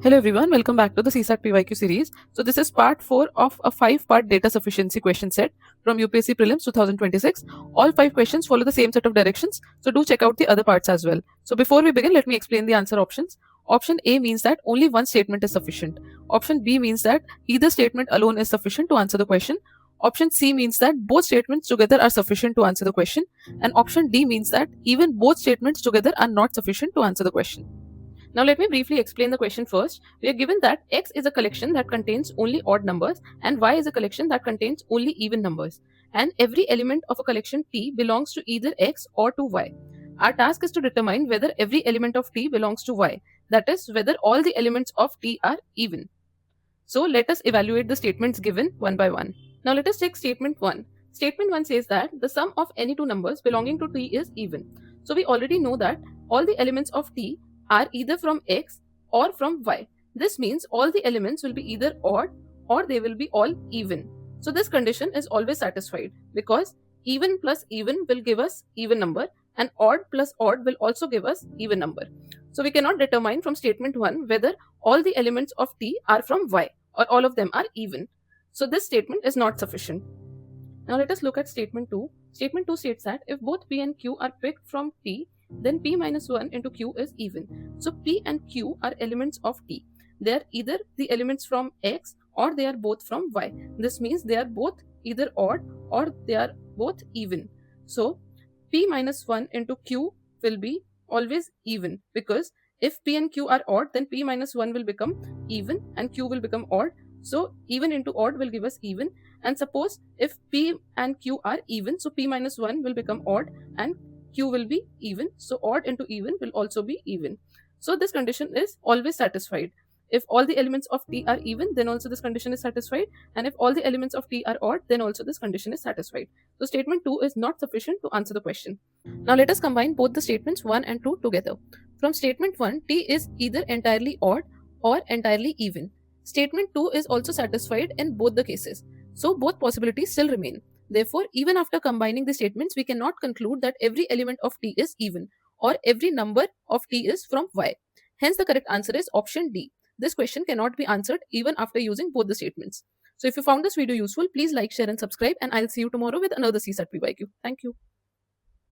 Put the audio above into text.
Hello everyone, welcome back to the CSAT PYQ series. So this is part 4 of a 5-part data sufficiency question set from UPSC Prelims 2026. All 5 questions follow the same set of directions, so do check out the other parts as well. So before we begin, let me explain the answer options. Option A means that only one statement is sufficient. Option B means that either statement alone is sufficient to answer the question. Option C means that both statements together are sufficient to answer the question. And option D means that even both statements together are not sufficient to answer the question. Now let me briefly explain the question first. We are given that X is a collection that contains only odd numbers and Y is a collection that contains only even numbers. And every element of a collection T belongs to either X or to Y. Our task is to determine whether every element of T belongs to Y. That is, whether all the elements of T are even. So let us evaluate the statements given one by one. Now let us take statement 1. Statement 1 says that the sum of any two numbers belonging to T is even. So we already know that all the elements of T are either from X or from Y. This means all the elements will be either odd or they will be all even. So this condition is always satisfied because even plus even will give us even number and odd plus odd will also give us even number. So we cannot determine from statement 1 whether all the elements of T are from Y or all of them are even. So this statement is not sufficient. Now let us look at statement 2. Statement 2 states that if both P and Q are picked from T, then P minus 1 into Q is even. So P and Q are elements of T. They are either the elements from X or they are both from Y. This means they are both either odd or they are both even. So P minus 1 into Q will be always even, because if P and Q are odd, then P minus 1 will become even and Q will become odd. So even into odd will give us even. And suppose if P and Q are even, so P minus 1 will become odd and Q will be even. So odd into even will also be even. So this condition is always satisfied. If all the elements of T are even, then also this condition is satisfied. And if all the elements of T are odd, then also this condition is satisfied. So statement 2 is not sufficient to answer the question. Now let us combine both the statements 1 and 2 together. From statement 1, T is either entirely odd or entirely even. Statement 2 is also satisfied in both the cases. So both possibilities still remain. Therefore, even after combining the statements, we cannot conclude that every element of T is even or every number of T is from Y. Hence, the correct answer is option D. This question cannot be answered even after using both the statements. So if you found this video useful, please like, share and subscribe, and I'll see you tomorrow with another CSAT PYQ. Thank you.